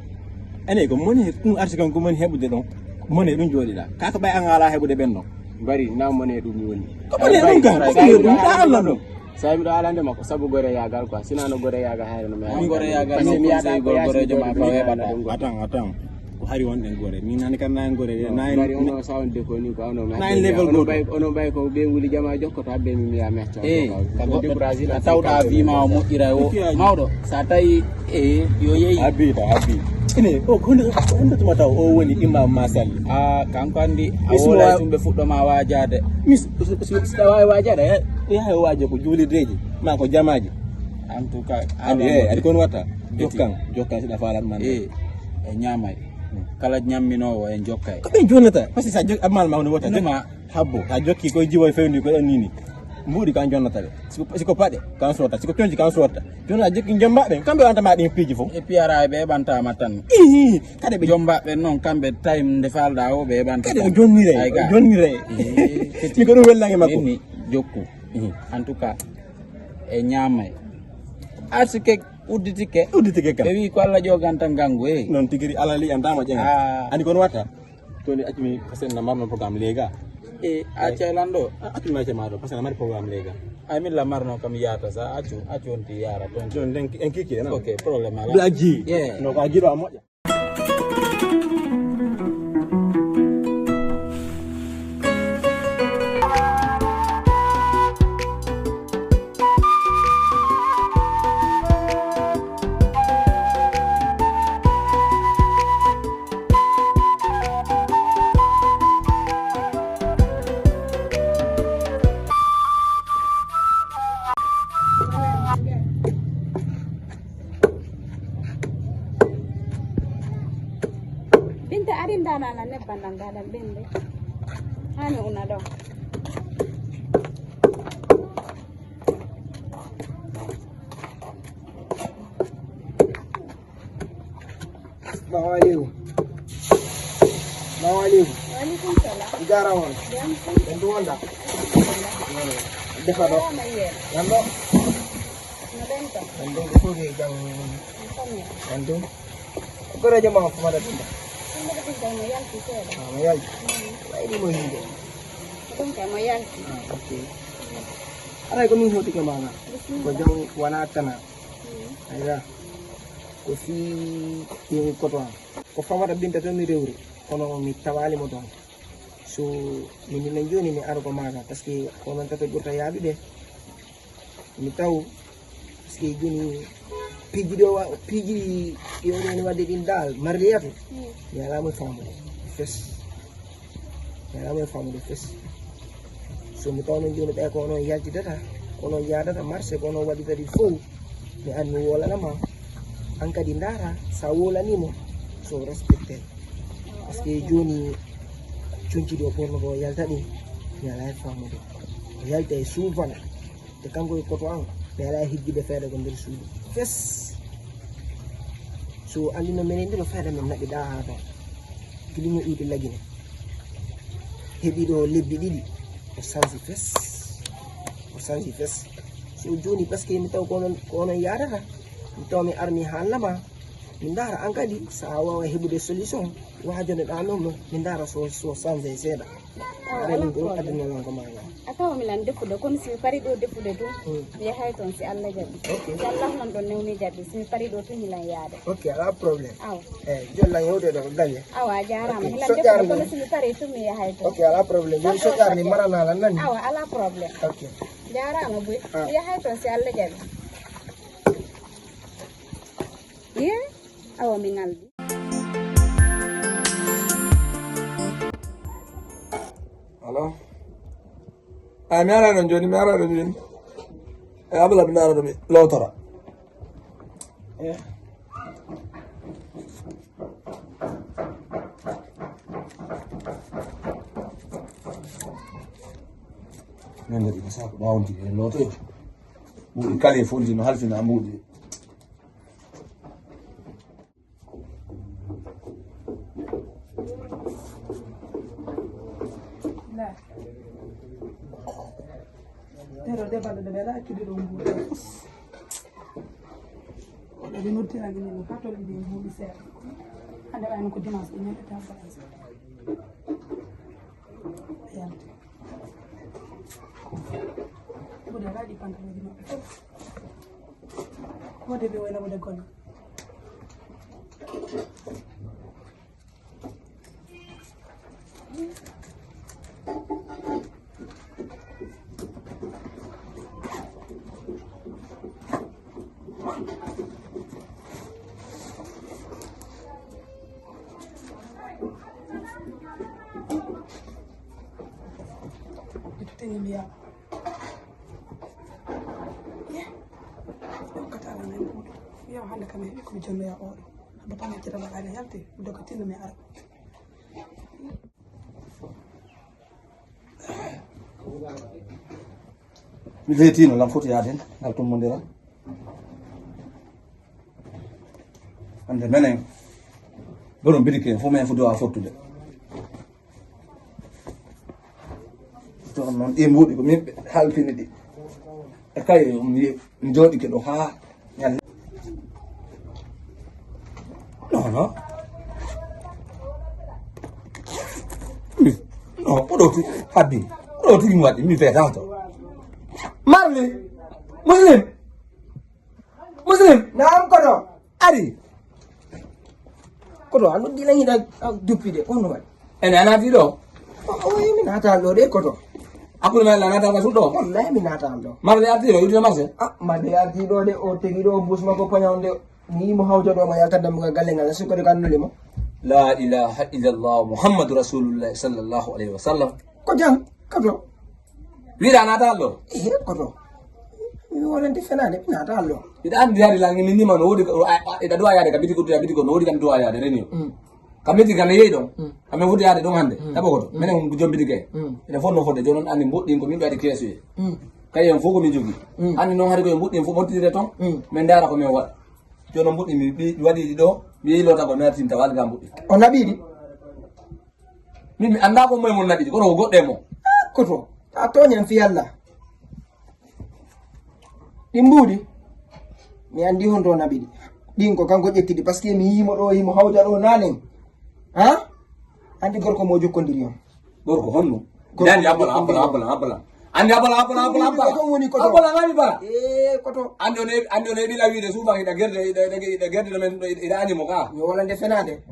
ane ko moni ɗum arti kan ko moni heɓude ɗon moni ɗum jooɗiɗa kaka ɓay an ala heɓude ɓen ɗon mbari nawmone ɗum woni ko moni ɗum kan ɗum ta allah ɗum sa miɗo alande makko saabu gore yagal quoi sinano gore yagal hayre no mi gore yagal no conseil gol gorejo ma ko heɓata attends ko hari wonɗen gore min nani kan nayi gore mbari ono sawonde ko ni ko ono Nine level goto. ono ɓay ko ɓenguli jama jokkoto habbe mi miya mecca ka goɗɗo a tawɗa wima o moƴƴira o mawɗo sa tawi yo yeeyi habita ene o honde tuma taw o woni imam masalli kanko andi a woolay tumɓe fuɗɗoma wajade so wawi wajade yaha o wajo ko juulirdeji ma ko jamaji en tout cas andi adi kono watta jokkan siɗa falat man e ñamay kala ñamminowo en jokkay ko ɓen jonnata par ce que sa jokki amal ma hunde wota numa habbo sa jokki koye jiwoye fewndi ko ɗon nini mbuuɗi kan jonnata ɓe siko paɗe kan sotta siko toñji kan sotta joni a jokki jombaɓe kamɓe wantama ɗin piiji fof e puis ara ɓe heɓantama tan kadi ɓe jombaɓe noon kamɓe time nde falɗa o ɓe heɓanta kadi o jonnire mi ko ɗum wellange makko ni jokku en tout cas e ñamay arsike udditike kam ɓe wi ko Allah joganta gangu non tigiri alali andama jenga andi kono watta toni acimi parce que na marno programme lega acca lando acimi ma cema do parce que na mari programme lega ay min la marno kam yata sa accu on ti yara ton don den en kiki na ok problème ala la ji yeah no ka jido amoja Binta arin dana na ne bandang dalan bende. Hani una do. Assalamualaikum. Assalamualaikum. Waalaikumsalam. Igara won. Jam Tentu wanda. Defa do. na yer. Yando. Na bento. Tentu ko ge jang. Kami. Tentu. Ko ra jama ko mada tinda. Kami da pinta mo yan ki seda. Mayal. Lai di mo hindi. Kung kay mo yan. Okay. Aray ko min hoti ka mana. Ko jang wana tana. Ayra. Ko si yung koto. Ko famata binta to mi rewri. Kono mi tawali mo don. So min ni joni mi aro ko maga parce que ko man tato gurta yabi de. Mi taw parce que joni piji yo ni wadde din dal marliyatu. Ya la mo famu. Fes. Ya la mo famu de fes. So mi taw no joni be ko no yalti data. Kono yadata marché kono wadi kadi fo. Mi an mi wala nama. Angka dindara sa wola nimo so respected. Parce que joni chunchi do porno go yalta ni ya la famu de. Yalta e souvent te kango ko to an be la hijji be fere go nder suudu. Fes. So alino menen no fere men nabi da ha to. Kilimo idi lagine. Hebi do lebbi didi o sansi fes. O sansi fes. So joni parce que mi taw kono yadata mi taw mi armi haalama min dara an kadi sa wawa heɓude solution wajone ɗa noon min dara so sange seeɗa aɗanin ko addunalan ko maga A tawa milan defude kono si mi pari ɗo defude du mi yahay toon si Allah jaɓi. Si Allah non ɗon newni jaɓi si mi pari ɗo tun hilan yaade. ok ala probléme Awa. eyyi jollan yewtede ko galle Awa a jarama Ok, hilan so defude jarani. kono si mi pari tun mi yahay toon. ok ala probléme joni soƴƴarni maranala nani Awa ala probléme. ok Jarama boy. Mi yahay toon si Allah jaɓi. Ye? Awa mi ngaldi. Hello? Mi ara ɗon joni e abla mi ara ɗum lowtora nande ɗi ko sako ɓawdi e lowtoyo mbuɗi kali fonti no halfina mbuɗi Pero de balle de la accude do mbuɗe. Oɗo ɓe noddirani min ha tolɓe ɓe mbuɗi seeɗa. Hande wayno ko dimanche ɓe ñande tan balance. Yalti. Ɓuuɗe waɗi pantaloji maɓɓe fof. Wode ɓe wayno wode golle. Tengi mi yaɓa. Hokkatala men ɓuuɗo. Wiyaw hande kam heeɓi komi jonnoya oɗo. Haba pametira waɗade yalti. Doka tinno mi ara. mi weetino lam foti yaaden ngal tummodira hande menen boɗon bidike fof men foti wawa fottude ton noon ɗi mbuuɗi ko min halfini ɗi e kay mi jooɗike ɗo ha ñalle Huh? No, put out happy. Put out him what me fair out. Marley, Muslim, Naam koto. Ari. Koto anu dilangi da dupi de ono wat. And ana video. Oh mi nata lo de koto. Aku na la nata ka sudo. Wallahi mi nata lo. Marley ati ro yudo marse. Ah made arti do de o tegi do bus mako panyonde ni mo hawjo do ma yalta dam ga galenga la suko de kan limo. La ilaha illallah Muhammadu Rasulullah sallallahu alaihi wasallam. Ko jam koto. Wira nata lo. Koto. Mi wolante fenade mi nata lo. Ida andi hari langi ni man wodi ida do ayade ka bitiko no wodi kan do ayade reni. Kamiti kan yedo. Ame wodi ayade don hande. Tabo ko menen on jombi dige. Ida fonno fodde jonon andi mboddi ko min badi kesu e. Kayen foko mi jogi. Andi non hari ko mboddi fo montide ton. Men dara ko men wad. Jonon mboddi mi bi wadi do mi lota ko natin tawal ga mboddi. O nabidi. Mimi anda ko moy mon nabidi ko godde mo. Koto. Ta tonyen fi yalla. Dimbudi. Mi andi hondo nabidi. Dinko kanko jettidi parce que mi yimo do yimo hawja do nanen. Ha? Andi gorko mo jokkondiri on. Gorko honno. Dandi abala. Andi abala. Ko woni koto. Abala ngani bara. Koto. Andi one bila wiide suba ida gerde men ida ani mo ka. Mi wolande fenade.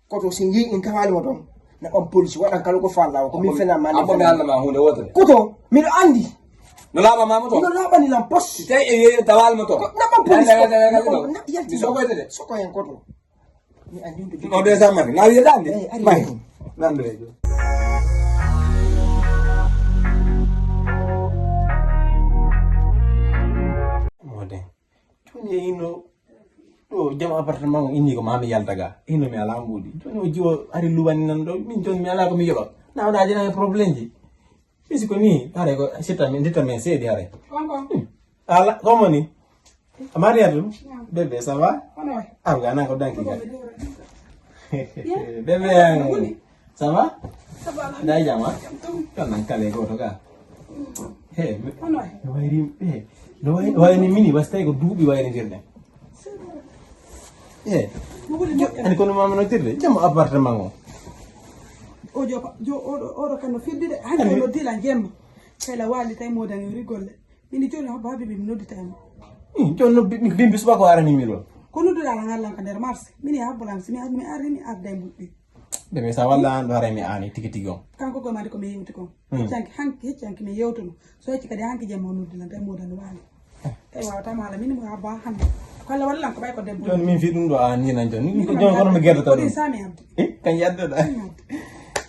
Koto sin yi in kawali mo ton. Na on police wadan kala ko falla ko mi fena man. Abo mi Allah ma hunde wotere. Koto, mi andi. No laba ma moto. No laba ni lam pos. Tay e tawal moto. Na ma police. Mi soko ede. Soko en koto. Mi andi ndo. No de samari. Na wiye dandi. Mai. Nandre. Mode. Tuni ino to jam appartement inni ko mami yaltaga. Ino mi ala mbudi. Tuni o jiwo ari luwani nan do min ton mi ala ko mi yoba. Na da jina problem ji. Bisi ko ni are ko sita men sedi are. Ala como ni? Maria tu? Bebe ça va? Ah gana ko danki ga. Bebe ça va? Ça va. Dai jama. Kan nan kale ko to ga. He. Wayri ni mini basta ko dubi wayri dirne. Ani kono mama no tirde jam appartement o. Oɗo kano fiddide hande o noddila jemma kayla wali tawi modani o rigolle mini joni habba habibi mi nodditaymo Joni bimbi suba ko arani mi ɗo. ko nodduɗala ngallan ka nder marché mini habbolam si mi arrini arda e mbuɗɗi Bebe sa walla an ɗo hara mi ani tigi tigi on. kanko koye made komi yewti kon heccanki mi yewtuno so hecci kadi hanki jemma o noddilan tawi modani wali tawi wawatama ala mini mo habba hande ko Allah waɗilan ko ɓay ko debbo Joni min fi ɗum ɗo an ni nan joni. Joni kono mi guerɗata ɗum. sami habde Kan yaddoɗa.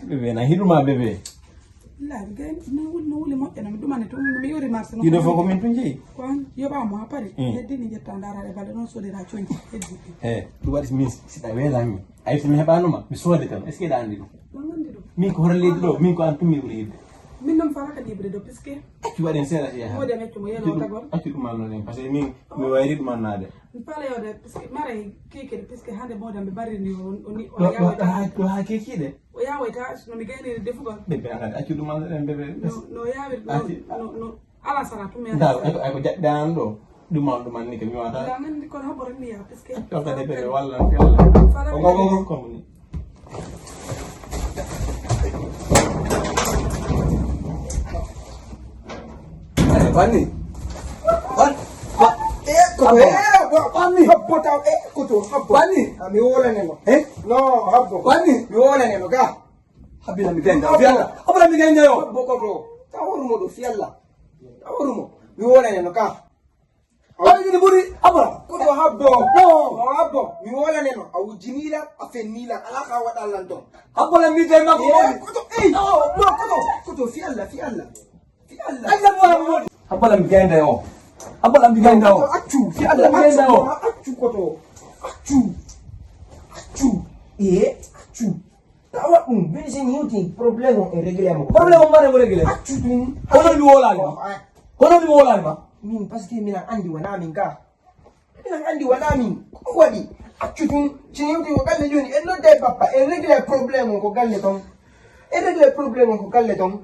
Bebe na hiɗuma bebe. wallahi gay no wuli moƴƴana mi ɗumane to mi yori marché no Yiɗo fof ko min tun jeeyi. ko an yoɓamo ha paari heddini jetta daraɗe balɗe noon sodira coñci heddi He ɗum waɗi min siɗa weelami. A yifti mi heɓanuma mi soode tan est ce que ɗa andi ɗum. ɗon andi ɗum Min ko hoto leydi ɗo min ko an tummi ɓuuri yidde. min noon faraka libre do puisque Accu waɗen seeɗa si yaha. wodi an accu mo yelo tagol Accu ɗum annon en par ce que min mi wayri ɗum annade. mi paleyode puisque mara kekede puisque hande modan ɓe barrini Ɗo ha kekiɗe. o yawoyta nomi gayniri defugol Bebe anade accu ɗum annon bebe. no yawir no ala sara tumi Dal ay ko jaɗɗe an ɗo. Ɗum an ni ko mi wata. da ngandi kono habbo tan mi yaha puisque Ɗon kadi bebe walla. faraka Komni. Bani. Habbo taw koto habbo. Bani. Mi wolane no. No habbo. Bani. Mi wolane no ga. Habila mi genda. Fiala. Abala mi genda yo. Habbo koto. Taworumo do fialla. Taworumo. Mi wolane no ga. Bani ni buri abala. Koto habbo. No habbo. Mi wolane no. Awu jinila afenila ala ka wadalan don. Abala mi genda ko. Koto no koto. Koto fialla. Ayla mo. Abala mi genda yo. Abala mi genda yo. Accu fialla genda yo. Accu koto. Accu. Accu. Tawa beni sen yuti problème e régler mo. Problème mare mo regle. Accu dum. Kono mi wolani ma. Min parce que mina andi wana min ka. Mina andi wana min. Ko wadi accu dum sen yuti ko galle joni e nodde papa e régler problème ko galle ton. E régler problème ko galle ton.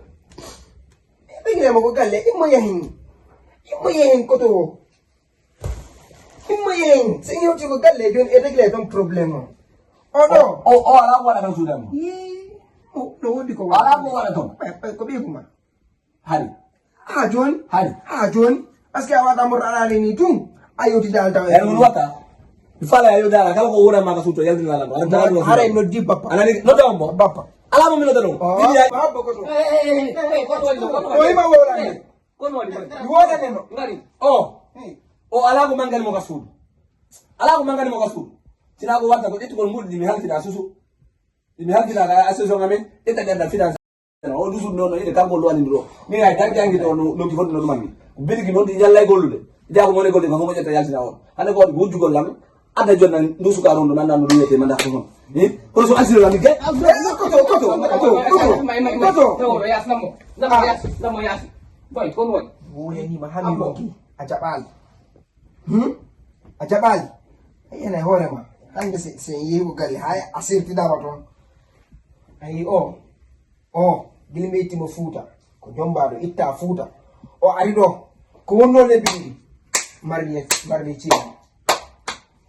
Régler mo ko galle immo yahin koto. Immo yahin sen yuti ko galle joni e régler ton problème. no. Ala ko wala kan sudan. No wodi ko Ala ko wala ton. ko be kuma. Hari. John. Parce que awata mor ala ni tum. Ayoti dal taw. Mun wata. Fala ayo dala kala ko wura ma ka suto yaldi na lando. Hare no di bappa. Ana ni no do mo. Bappa. Ala mo mi no do. Bappa ko to. Ko ima wala ni. Ni wala ni no. Ala ko mangani mo ka sudo. Ala ko mangani mo ka sudo. Sina ko wata ko itu ko mudi mi halti da susu. Mi halti da aseso ngamen eta da finance. O dusu no ide kango lo andiro. Ni ay tan jangi to no ki fondo no mangi. Biligi no di yalla gollude. Jago mo ne golde ko mo jetta yaltina on. Hande ko wujju gol lam. Ada jonna dusu ka rondo man nanu yete man da ko. Ko so asiro lam ge. Ko yas namo yas. Boy ko mo. Wole ni mahami moki. Ajabali. Ajabali. Ayena hore ma. Hande se yewu gali haya asirti da wato. Ayi gilimeti mo futa ko jombado itta futa o ari do ko wonno le bi marli ci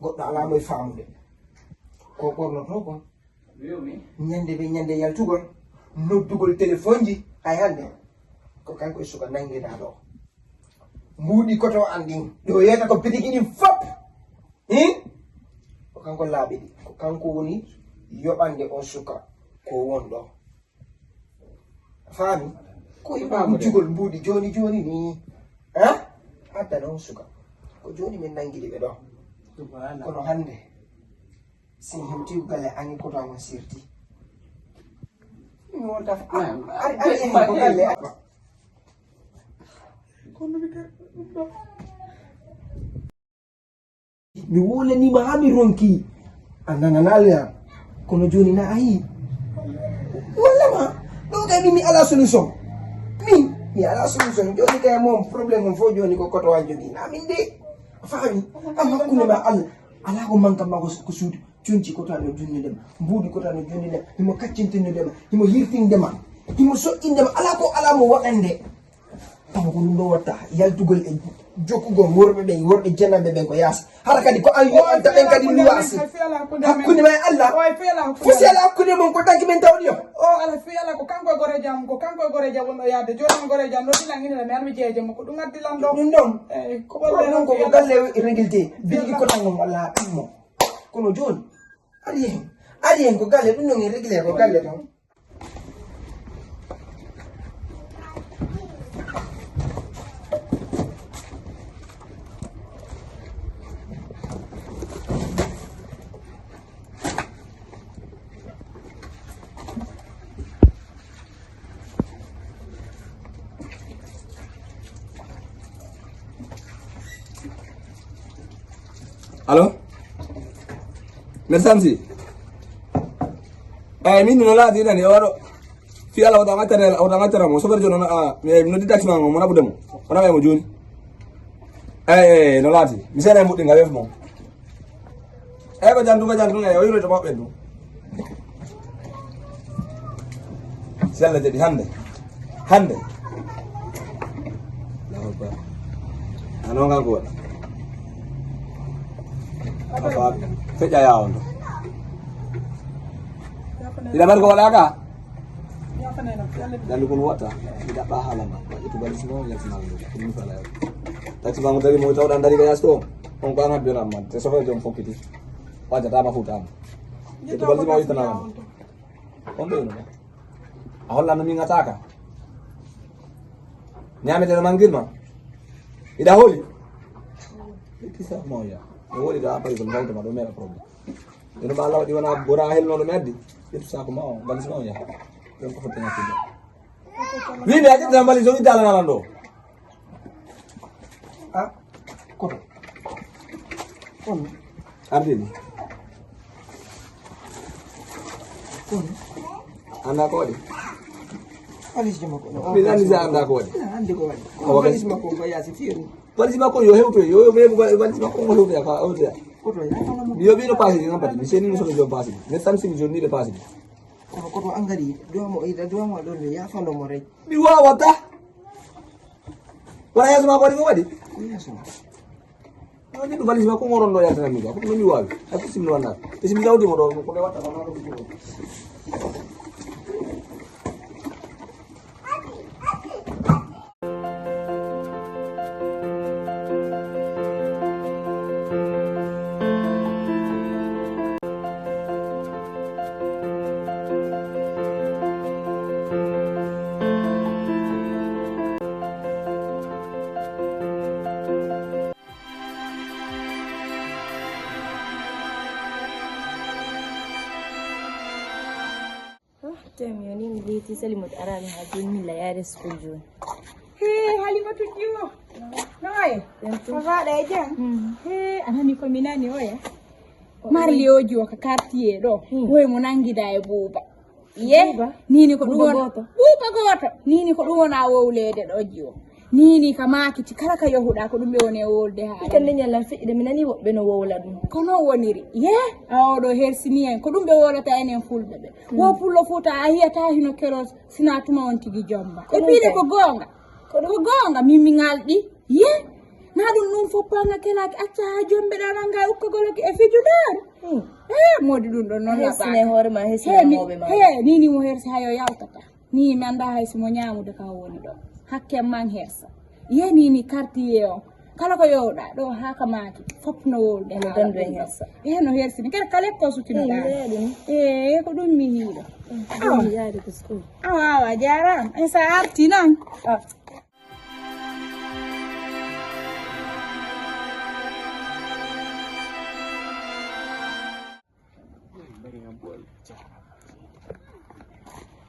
goddo ala moy famude ko borno to ko nyande yaltugol noddugol téléphone ji ay hande ko kanko suka nangi da do mbudi koto andin do yeta ko pitigini fop ko kanko laabi ko kanko woni yobande on suka ko wondo fami ko iba jugol mbudi joni ni hatta non suka ko joni min nangidi be do kono hande si hemti galle ani ko taw sirti mi wonta ari ko galle kono mi wole ni ma ami ronki andana nalia kono joni na ayi wala ma do kay mi ala solution mi ala solution joni kay mom problème fo joni ko koto wa joni na min de fami amma kunna ma ala ko manka ma ko sudi cunci ko tan jonni dem mbudi ko tan jonni dem himo kaccintinde dem himo hirtinde ma himo so'inde ma ala mo waɗande amma ko ɗum ɗo watta yaltugol e jokkugol worɓe janaɓe ɓen ko yaasa hara kadi ko an yo anta ɓen kadi luwasi hakkude ma e allah fusi ala hakkude mon ko danki men tawɗi yo ala fiyala ko kanko e gore jam wonɗo yaade joni gore jam no tilanginila mi armi jeeje mo ko ɗum addilan ɗo ɗum ɗon ko ɓaɗa ɗon koko galle régulte biligi koɗangol walla ɗummo kono joni ari hen ko galle ɗum ɗon e réglé ko galle ton Allo? Mersansi. Min no la dina ni waro. Fi ala wada ngatara mo so berjo no no di taxi mo na budemo. Ona mo joni. No lati. Mi sene muddi ngawe mo. Ko jandu e o yiro to mabbe du. Sella jadi hande. La ba. Ano ngal ko. Apa feja ya on tidak bar ko wala ka dan kun wata tidak pahala itu balik semua yang senang ini pala tadi bangun dari mau tahu dan dari gas to on banget biar aman sesuatu jom fokiti wajah tama futam itu balik mau itu tenang on deh ahol lanu mi ngataka nyame de mangir ma ida holi itu sa mau ya wodi da apari kon valta ma do mera problem ino ba law di wana bora hel no meddi itu sa ko ma on balis ma ya don ko fotta ngati ni be ajita mali so idala na lando koto ardini anda ko di alis jama ko bilani za anda ko di ande ko wadi alis ma ko bayasi firu Walis mako yo hewto yo be walis mako mo hewto ka awde koto ya yo bi no pasi ngam pati seni no so jo pasi ne tam simi jonni de pasi koto angari do mo do le ya falo mo rek bi wa wata wala ya sama ko di wadi Ni du valise ma ko ngoron do yalta mi ga ko mi wawi ak sim wala te sim zawdi mo do ko le watta ko na do Temi ni mliti Salimot arani hajini la yare school jun. He Halimatu jiwo. Naye. Kavada ejan. He anani ko minani oya. Marli oji wa quartier do. Woy mo nangida e buba. Ye nini ko duwona. Buba goto. Nini ko duwona wowlede do jiwo. Nini kamakiti kala ka yahuda ko dumbe woni wolde ha. Ikan nyalla fiide minani wobbe no wowla dum. Kono woniri. Ye awdo hersini en ko dumbe wolata enen fulbe be. Wo pullo futa ahiyata hino keros sina tuma on tigi jomba. E pide ko gonga. Ko gonga mimi ngaldi. Ye na dum num fo panga kelaki acca jombe daranga ukko goloki e fijudar. Modi dum don non la ba. Hesine hore ma hesine mobe ma. Nini mo hersi hayo yawtata. Ni mi anda hay simo nyaamude ka woni do. Hakke man hersa. Ye nini quartier o. Kala ko yowda do haka maki fop no wolde no dando en hersa. No hersi ni kala ko sutino da. Ko dum mi hiido. Yaade ko school. Awa jara. Sa arti nan.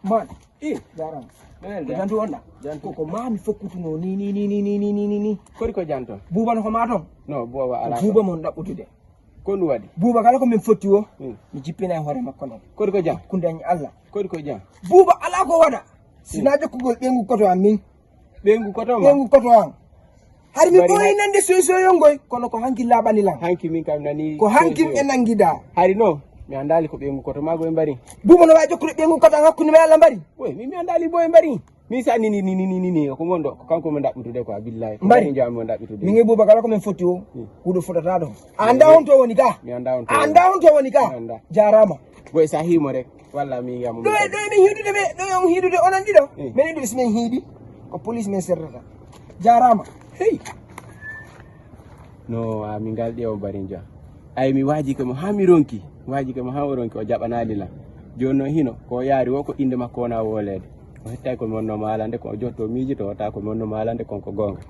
Man, jarang. Jantu onda. Jantu ko mami fokkutuno ni. Kodi ko janton? Buba no ko maton? No, buba ala. Buba mon dabbutude. Ko ndu wadi? Buba kala ko min fotti o. Mi jippina hore makko non. Kodi ko jam? Kundañ Allah. Kodi ko jam? Buba ala ko wada. Sina jokkugol bengu koto am min. Bengu koto ma? Bengu koto am. Har mi boy nande soyo yongoy kono ko hanki labani lam. Hanki min kam nani. Ko hanki en nangida. Hari no. Mi andali ko bengu koto mago e mbari. Buba no wa jokkude bengu koto hakkunde me Allah mbari. Wey mi andali boy mbari. Mi sa ni ko mondo ko kanko mo dabbutude ko billahi. Mbari jam mo dabbutude. Mi ngi Buba kala ko men fotti o. Hudo fotata do. Anda on to woni ka. Mi anda on to. Anda on to woni ka. Jarama. Boy sa himo rek walla mi yamo. Do mi hidude be do on hidude onon dido. Men do ismen hidi ko police men serrata. Jarama. Hey. No mi ngaldi o barinja. Ay mi waji ko mo hami ronki. Waji ko mo ha ronki o jabanali la. Jonno hino ko yaari wo ko inde makko na wolede. O hettay ko monno malande ko jotto miiji to wata ko monno malande kon ko gonga.